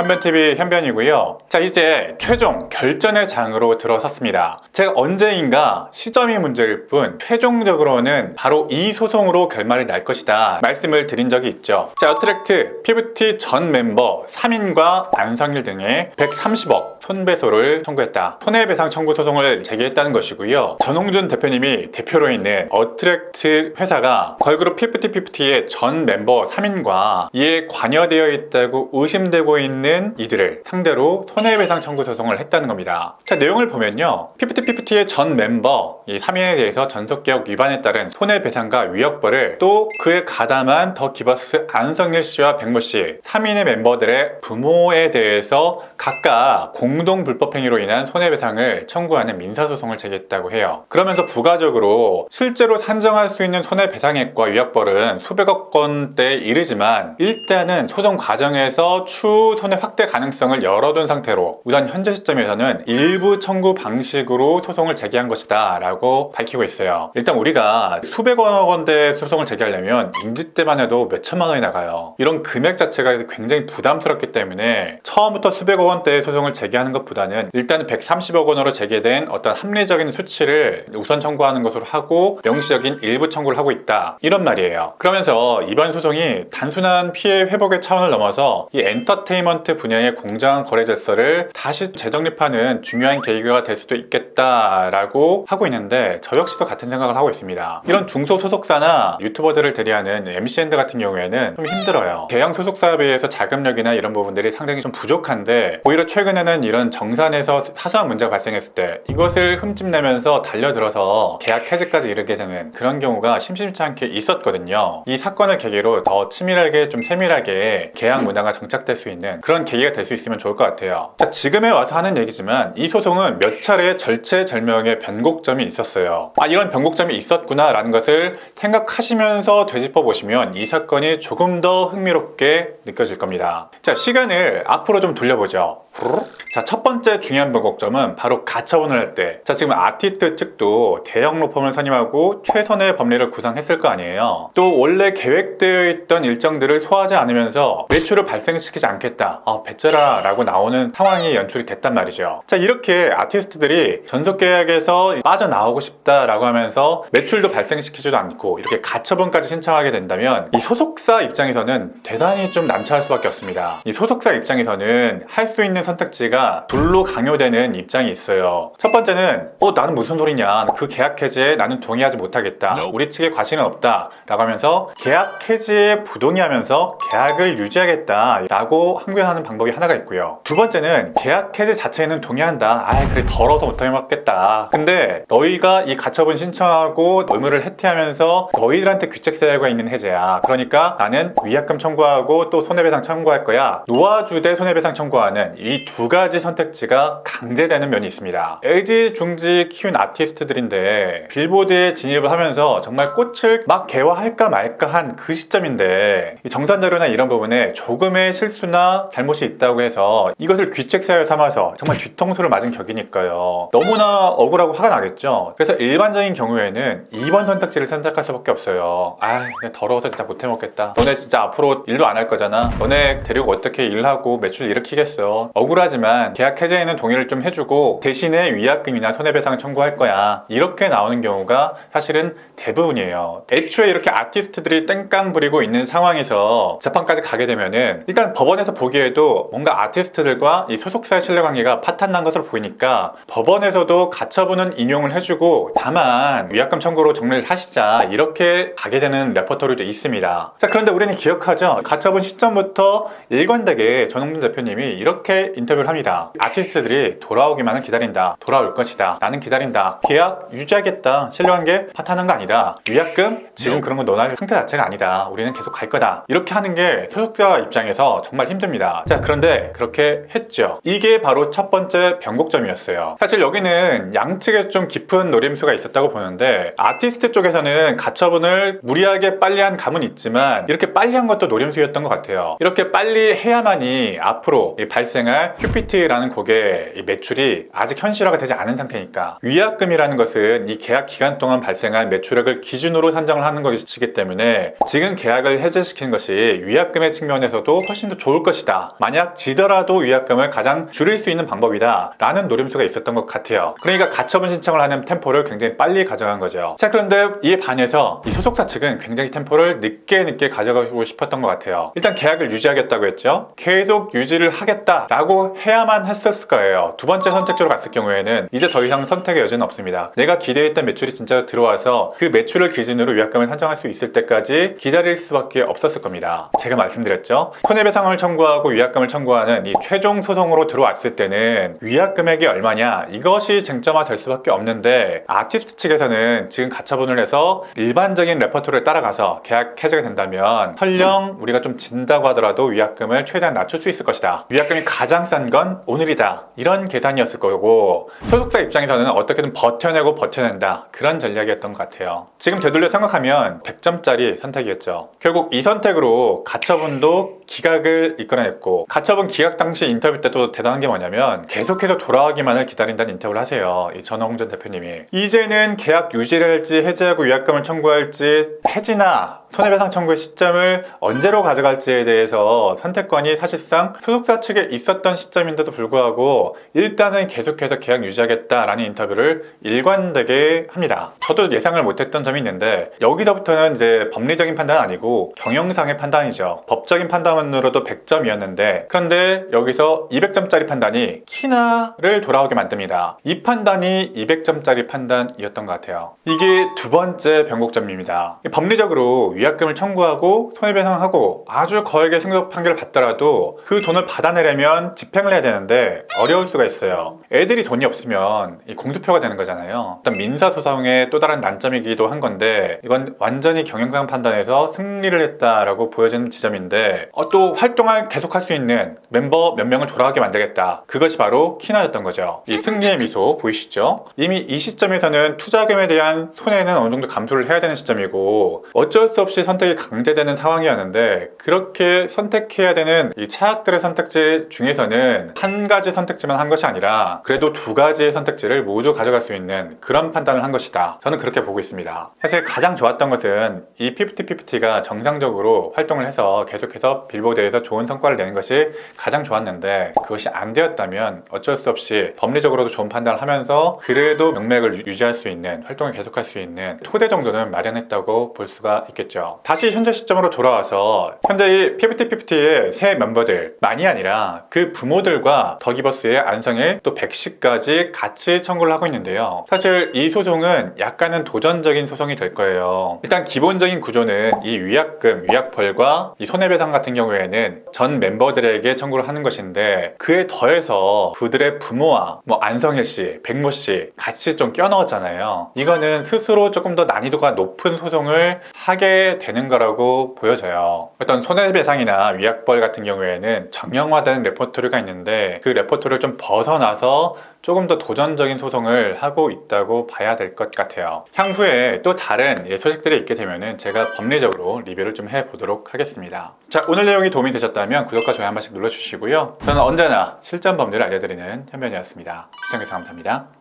현변TV 현변이고요. 자, 이제 최종 결전의 장으로 들어섰습니다. 제가 언제인가 시점이 문제일 뿐 최종적으로는 바로 이 소송으로 결말이 날 것이다 말씀을 드린 적이 있죠. 자, 어트랙트 피부티 전 멤버 3인과 안성일 등의 130억 손배소를 청구했다. 손해배상 청구 소송을 제기했다는 것이고요. 전홍준 대표님이 대표로 있는 어트랙트 회사가 걸그룹 피프티의 전 멤버 3인과 이에 관여되어 있다고 의심되고 있는 이들을 상대로 손해배상 청구 소송을 했다는 겁니다. 자, 내용을 보면요. 피프티의 전 멤버 이 3인에 대해서 전속계약 위반에 따른 손해배상과 위약벌을 또 그에 가담한 더 기버스 안성일 씨와 백모 씨 3인의 멤버들의 부모에 대해서 각각 공동 불법행위로 인한 손해배상을 청구하는 민사소송을 제기했다고 해요. 그러면서 부가적으로 실제로 산정할 수 있는 손해배상액과 위약벌은 수백억 원대에 이르지만 일단은 소송 과정에서 추후 손해 확대 가능성을 열어둔 상태로 우선 현재 시점에서는 일부 청구 방식으로 소송을 제기한 것이다 라고 밝히고 있어요. 일단 우리가 수백억 원대 소송을 제기하려면 인지 때만 해도 몇천만 원이 나가요. 이런 금액 자체가 굉장히 부담스럽기 때문에 처음부터 수백억 원대의 소송을 제기하는 것보다는 일단 130억 원으로 제기된 어떤 합리적인 수치를 우선 청구하는 것으로 하고 명시적인 일부 청구를 하고 있다 이런 말이에요. 그러면서 이번 소송이 단순한 피해 회복의 차원을 넘어서 이 엔터테인먼트 분야의 공정한 거래 질서를 다시 재정립하는 중요한 계기가 될 수도 있겠다라고 하고 있는데 저 역시도 같은 생각을 하고 있습니다. 이런 중소소속사나 유튜버들을 대리하는 MCN들 같은 경우에는 좀 힘들어요. 대형 소속사에 비해서 자금력이나 이런 부분들이 상당히 좀 부족한데 오히려 최근에는 이런 정산에서 사소한 문제가 발생했을 때 이것을 흠집내면서 달려들어서 계약 해지까지 이르게 되는 그런 경우가 심심치 않게 있었거든요. 이 사건을 계기로 더 치밀하게 좀 세밀하게 계약 문화가 정착될 수 있는 그런 계기가 될 수 있으면 좋을 것 같아요. 자, 지금에 와서 하는 얘기지만 이 소송은 몇 차례 절체절명의 변곡점이 있었어요. 아, 이런 변곡점이 있었구나 라는 것을 생각하시면서 되짚어 보시면 이 사건이 조금 더 흥미롭게 느껴질 겁니다. 자, 시간을 앞으로 좀 돌려보죠. 자, 첫 번째 중요한 변곡점은 바로 가처분을 할 때, 자, 지금 아티스트 측도 대형 로펌을 선임하고 최선의 법리를 구상했을 거 아니에요. 또 원래 계획되어 있던 일정들을 소화하지 않으면서 매출을 발생시키지 않겠다, 배째라 라고 나오는 상황이 연출이 됐단 말이죠. 자, 이렇게 아티스트들이 전속계약에서 빠져나오고 싶다라고 하면서 매출도 발생시키지도 않고 이렇게 가처분까지 신청하게 된다면 이 소속사 입장에서는 대단히 좀 난처할 수밖에 없습니다. 이 소속사 입장에서는 할 수 있는 선택지가 둘로 강요되는 입장이 있어요. 첫 번째는 나는 무슨 소리냐, 그 계약 해지에 나는 동의하지 못하겠다, 우리 측에 과실은 없다 라고 하면서 계약 해지에 부동의하면서 계약을 유지하겠다 라고 항변하는 방법이 하나가 있고요. 두 번째는 계약 해지 자체에는 동의한다, 그래 더러워서 못하게 맞겠다, 근데 너희가 이 가처분 신청하고 의무를 해태하면서 너희들한테 귀책 사유가 있는 해제야, 그러니까 나는 위약금 청구하고 또 손해배상 청구할 거야, 놓아주되 손해배상 청구하는 이 두 가지 선택지가 강제되는 면이 있습니다. 애지중지 키운 아티스트들인데 빌보드에 진입을 하면서 정말 꽃을 막 개화할까 말까 한 그 시점인데 이 정산자료나 이런 부분에 조금의 실수나 잘못이 있다고 해서 이것을 귀책사유 삼아서 정말 뒤통수를 맞은 격이니까요. 너무나 억울하고 화가 나겠죠. 그래서 일반적인 경우에는 2번 선택지를 선택할 수밖에 없어요. 내가 더러워서 진짜 못해먹겠다, 너네 진짜 앞으로 일도 안 할 거잖아, 너네 데리고 어떻게 일하고 매출 일으키겠어, 억울하지만 계약 해제에는 동의를 좀 해주고 대신에 위약금이나 손해배상 청구할 거야, 이렇게 나오는 경우가 사실은 대부분이에요. 애초에 이렇게 아티스트들이 땡깡 부리고 있는 상황에서 재판까지 가게 되면은 일단 법원에서 보기에도 뭔가 아티스트들과 이 소속사의 신뢰관계가 파탄난 것으로 보이니까 법원에서도 가처분은 인용을 해주고 다만 위약금 청구로 정리를 하시자 이렇게 가게 되는 레퍼토리도 있습니다. 자, 그런데 우리는 기억하죠. 가처분 시점부터 일관되게 전홍준 대표님이 이렇게 인터뷰를 합니다. 아티스트들이 돌아오기만을 기다린다, 돌아올 것이다, 나는 기다린다, 계약 유지하겠다, 신뢰관계 파탄한 거 아니다, 위약금 지금 그런 거 논할 상태 자체가 아니다, 우리는 계속 갈 거다, 이렇게 하는 게 소속사 입장에서 정말 힘듭니다. 자, 그런데 그렇게 했죠. 이게 바로 첫 번째 변곡점이었어요. 사실 여기는 양측에 좀 깊은 노림수가 있었다고 보는데 아티스트 쪽에서는 가처분을 무리하게 빨리 한 감은 있지만 이렇게 빨리 한 것도 노림수였던 것 같아요. 이렇게 빨리 해야만이 앞으로 발생할 큐피트라는 곡의 매출이 아직 현실화가 되지 않은 상태니까, 위약금이라는 것은 이 계약 기간 동안 발생한 매출액을 기준으로 산정을 하는 것이기 때문에 지금 계약을 해제시키는 것이 위약금의 측면에서도 훨씬 더 좋을 것이다 것이다. 만약 지더라도 위약금을 가장 줄일 수 있는 방법이다 라는 노림수가 있었던 것 같아요. 그러니까 가처분 신청을 하는 템포를 굉장히 빨리 가져간 거죠. 자, 그런데 이에 반해서 이 소속사 측은 굉장히 템포를 늦게 가져가고 싶었던 것 같아요. 일단 계약을 유지하겠다고 했죠. 계속 유지를 하겠다라고 해야만 했었을 거예요. 두 번째 선택지로 갔을 경우에는 이제 더 이상 선택의 여지는 없습니다. 내가 기대했던 매출이 진짜 들어와서 그 매출을 기준으로 위약금을 산정할 수 있을 때까지 기다릴 수밖에 없었을 겁니다. 제가 말씀드렸죠. 손해배상을 청구하고 위약금을 청구하는 이 최종 소송으로 들어왔을 때는 위약 금액이 얼마냐 이것이 쟁점화 될 수밖에 없는데, 아티스트 측에서는 지금 가처분을 해서 일반적인 레퍼토리를 따라가서 계약 해제가 된다면 설령 우리가 좀 진다고 하더라도 위약금을 최대한 낮출 수 있을 것이다. 위약금이 가장 싼 건 오늘이다. 이런 계산이었을 거고, 소속사 입장에서는 어떻게든 버텨낸다. 그런 전략이었던 것 같아요. 지금 되돌려 생각하면 100점짜리 선택이었죠. 결국 이 선택으로 가처분도 기각을 이끌어냈고, 가처분 기각 당시 인터뷰 때도 대단한 게 뭐냐면 계속해서 돌아가기만을 기다린다는 인터뷰를 하세요. 이 전홍 전 대표님이. 이제는 계약 유지를 할지 해지하고 위약금을 청구할지, 해지나 손해배상 청구의 시점을 언제로 가져갈지에 대해서 선택권이 사실상 소속사 측에 있었던 시점인데도 불구하고 일단은 계속해서 계약 유지하겠다라는 인터뷰를 일관되게 합니다. 저도 예상을 못했던 점이 있는데, 여기서부터는 이제 법리적인 판단은 아니고 경영상의 판단이죠. 법적인 판단으로도 100점이었는데 그런데 여기서 200점짜리 판단이 키나를 돌아오게 만듭니다. 이 판단이 200점짜리 판단이었던 것 같아요. 이게 두 번째 변곡점입니다. 법리적으로 위약금을 청구하고 손해배상하고 아주 거액의 승소 판결을 받더라도 그 돈을 받아내려면 집행을 해야 되는데 어려울 수가 있어요. 애들이 돈이 없으면 이 공투표가 되는 거잖아요. 일단 민사소송의 또 다른 난점이기도 한 건데, 이건 완전히 경영상 판단에서 승리를 했다라고 보여지는 지점인데, 또 활동을 계속할 수 있는 멤버 몇 명을 돌아가게 만들겠다. 그것이 바로 키나였던 거죠. 이 승리의 미소 보이시죠? 이미 이 시점에서는 투자금에 대한 손해는 어느 정도 감소를 해야 되는 시점이고, 어쩔 수 없이 선택이 강제되는 상황이었는데, 그렇게 선택해야 되는 이 차악들의 선택지 중에서는 한 가지 선택지만 한 것이 아니라 그래도 두 가지의 선택지를 모두 가져갈 수 있는 그런 판단을 한 것이다. 저는 그렇게 보고 있습니다. 사실 가장 좋았던 것은 이 50/50가 정상적으로 활동을 해서 계속해서 빌보드에서 좋은 성과를 내는 것이 가장 좋았는데, 그것이 안 되었다면 어쩔 수 없이 법리적으로도 좋은 판단을 하면서 그래도 명맥을 유지할 수 있는, 활동을 계속할 수 있는 토대 정도는 마련했다고 볼 수가 있겠죠. 다시 현재 시점으로 돌아와서 현재 이 50/50의 새 멤버들만이 아니라 그 부모들과 더기버스의 안성일 또 백씨까지 같이 청구를 하고 있는데요. 사실 이 소송은 약간은 도전적인 소송이 될 거예요. 일단 기본적인 구조는 이 위약금, 위약벌과 이 손해배상 같은 경우에는 전 멤버들에게 청구를 하는 것인데, 그에 더해서 그들의 부모와 안성일 씨, 백모 씨 같이 좀 껴넣었잖아요. 이거는 스스로 조금 더 난이도가 높은 소송을 하게 되는 거라고 보여져요. 어떤 손해배상이나 위약벌 같은 경우에는 정형화된 레포토리가 있는데, 그 레포토리를 좀 벗어나서 조금 더 도전적인 소송을 하고 있다고 봐야 될 것 같아요. 향후에 또 다른 소식들이 있게 되면은 제가 법리적으로 리뷰를 좀 해보도록 하겠습니다. 자, 오늘 내용이 도움이 되셨다면 구독과 좋아요 한 번씩 눌러주시고요. 저는 언제나 실전 법리를 알려드리는 현변이었습니다. 시청해주셔서 감사합니다.